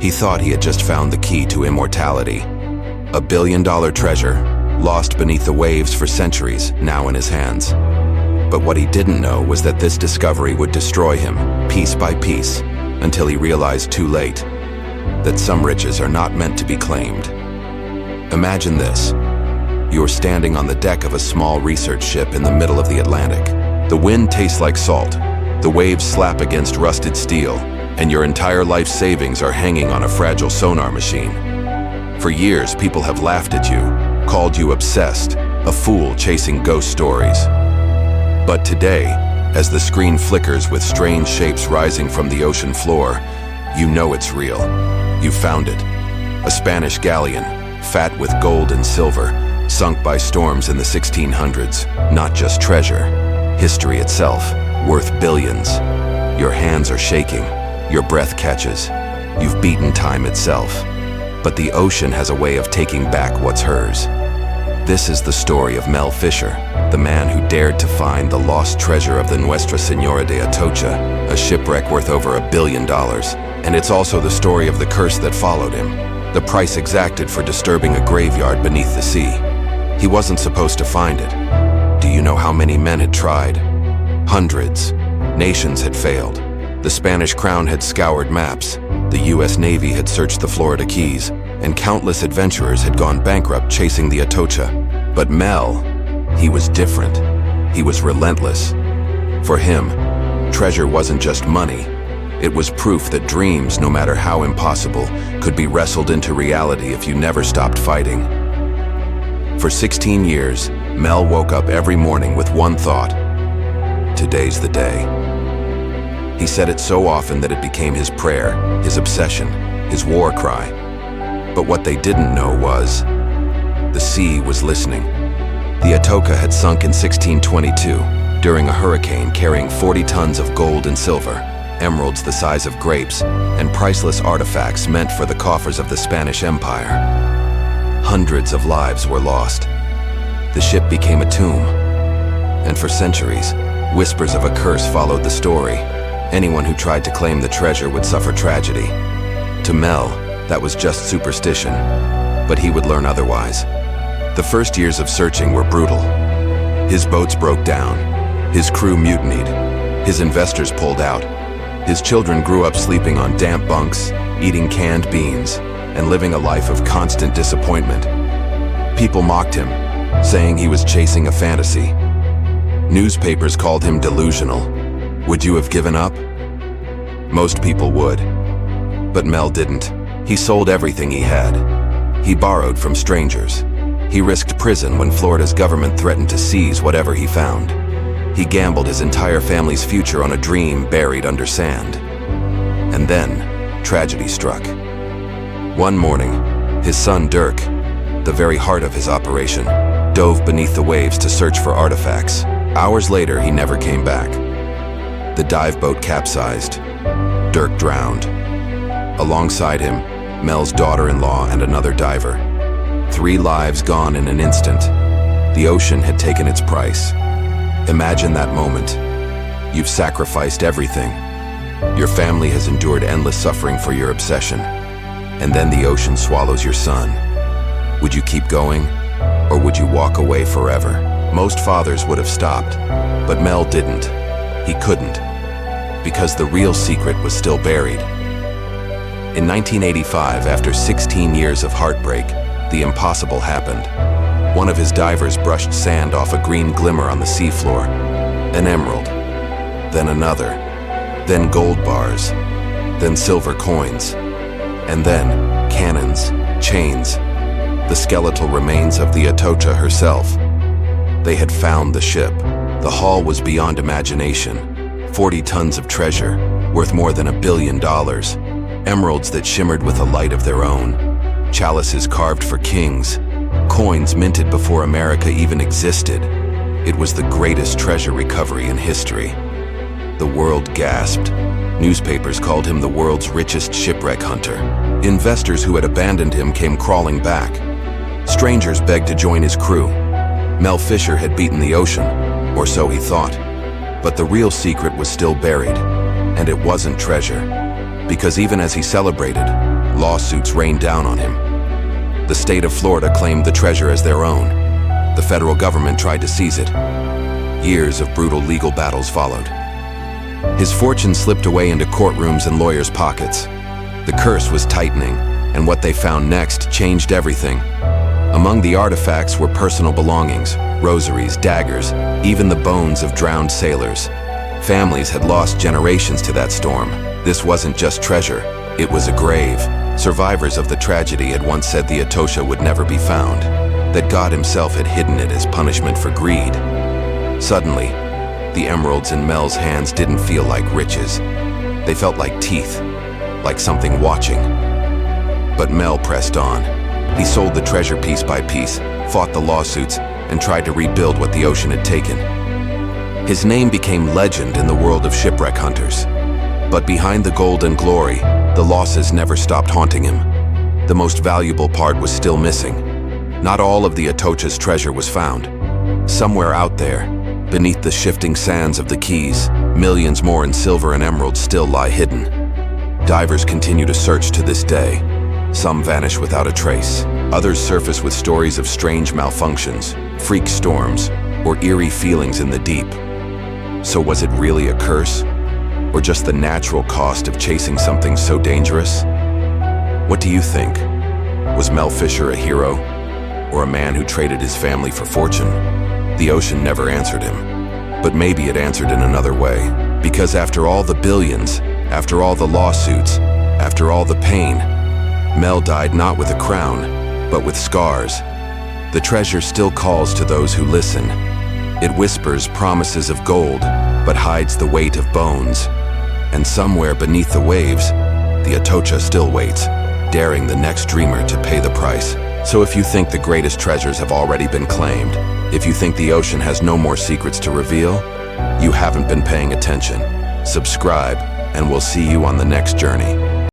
He thought he had just found the key to immortality. A billion-dollar treasure, lost beneath the waves for centuries, now in his hands. But what he didn't know was that this discovery would destroy him, piece by piece, until he realized too late that some riches are not meant to be claimed. Imagine this. You're standing on the deck of a small research ship in the middle of the Atlantic. The wind tastes like salt, the waves slap against rusted steel, and your entire life savings are hanging on a fragile sonar machine. For years, people have laughed at you, called you obsessed, a fool chasing ghost stories. But today, as the screen flickers with strange shapes rising from the ocean floor, you know it's real. You found it. A Spanish galleon, fat with gold and silver, sunk by storms in the 1600s. Not just treasure, history itself, worth billions. Your hands are shaking, your breath catches. You've beaten time itself. But the ocean has a way of taking back what's hers. This is the story of Mel Fisher, the man who dared to find the lost treasure of the Nuestra Señora de Atocha, a shipwreck worth over $1 billion. And it's also the story of the curse that followed him, the price exacted for disturbing a graveyard beneath the sea. He wasn't supposed to find it. Do you know how many men had tried? Hundreds. Nations had failed. The Spanish crown had scoured maps, the US Navy had searched the Florida Keys, and countless adventurers had gone bankrupt chasing the Atocha. But Mel, he was different. He was relentless. For him, treasure wasn't just money. It was proof that dreams, no matter how impossible, could be wrestled into reality if you never stopped fighting. For 16 years, Mel woke up every morning with one thought: today's the day. He said it so often that it became his prayer, his obsession, his war cry. But what they didn't know was, the sea was listening. The Atocha had sunk in 1622 during a hurricane carrying 40 tons of gold and silver, emeralds the size of grapes, and priceless artifacts meant for the coffers of the Spanish Empire. Hundreds of lives were lost. The ship became a tomb. And for centuries, whispers of a curse followed the story. Anyone who tried to claim the treasure would suffer tragedy. To Mel, that was just superstition, but he would learn otherwise. The first years of searching were brutal. His boats broke down, his crew mutinied, his investors pulled out, his children grew up sleeping on damp bunks, eating canned beans, and living a life of constant disappointment. People mocked him, saying he was chasing a fantasy. Newspapers called him delusional. Would you have given up? Most people would. But Mel didn't. He sold everything he had. He borrowed from strangers. He risked prison when Florida's government threatened to seize whatever he found. He gambled his entire family's future on a dream buried under sand. And then, tragedy struck. One morning, his son Dirk, the very heart of his operation, dove beneath the waves to search for artifacts. Hours later, he never came back. The dive boat capsized. Dirk drowned. Alongside him, Mel's daughter-in-law and another diver. 3 lives gone in an instant. The ocean had taken its price. Imagine that moment. You've sacrificed everything. Your family has endured endless suffering for your obsession. And then the ocean swallows your son. Would you keep going, or would you walk away forever? Most fathers would have stopped, but Mel didn't. He couldn't, because the real secret was still buried. In 1985, after 16 years of heartbreak, the impossible happened. One of his divers brushed sand off a green glimmer on the seafloor, an emerald, then another, then gold bars, then silver coins, and then cannons, chains, the skeletal remains of the Atocha herself. They had found the ship. The haul was beyond imagination. 40 tons of treasure, worth more than $1 billion. Emeralds that shimmered with a light of their own. Chalices carved for kings. Coins minted before America even existed. It was the greatest treasure recovery in history. The world gasped. Newspapers called him the world's richest shipwreck hunter. Investors who had abandoned him came crawling back. Strangers begged to join his crew. Mel Fisher had beaten the ocean, or so he thought. But the real secret was still buried, and it wasn't treasure. Because even as he celebrated, Lawsuits rained down on him. The state of Florida claimed the treasure as their own. The federal government tried to seize it. Years of brutal legal battles followed. His fortune slipped away into courtrooms and lawyers' pockets. The curse was tightening, and what they found next changed everything. Among the artifacts were personal belongings, rosaries, daggers, even the bones of drowned sailors. Families had lost generations to that storm. This wasn't just treasure, it was a grave. Survivors of the tragedy had once said the Atocha would never be found, that God himself had hidden it as punishment for greed. Suddenly, the emeralds in Mel's hands didn't feel like riches. They felt like teeth, like something watching. But Mel pressed on. He sold the treasure piece by piece, fought the lawsuits, and tried to rebuild what the ocean had taken. His name became legend in the world of shipwreck hunters. But behind the gold and glory, the losses never stopped haunting him. The most valuable part was still missing. Not all of the Atocha's treasure was found. Somewhere out there, beneath the shifting sands of the Keys, millions more in silver and emeralds still lie hidden. Divers continue to search to this day. Some vanish without a trace. Others surface with stories of strange malfunctions, freak storms, or eerie feelings in the deep. So was it really a curse? Or just the natural cost of chasing something so dangerous? What do you think? Was Mel Fisher a hero? Or a man who traded his family for fortune? The ocean never answered him. But maybe it answered in another way. Because after all the billions, after all the lawsuits, after all the pain, Mel died not with a crown, but with scars. The treasure still calls to those who listen. It whispers promises of gold, but hides the weight of bones. And somewhere beneath the waves, the Atocha still waits, daring the next dreamer to pay the price. So if you think the greatest treasures have already been claimed, if you think the ocean has no more secrets to reveal, you haven't been paying attention. Subscribe, and we'll see you on the next journey.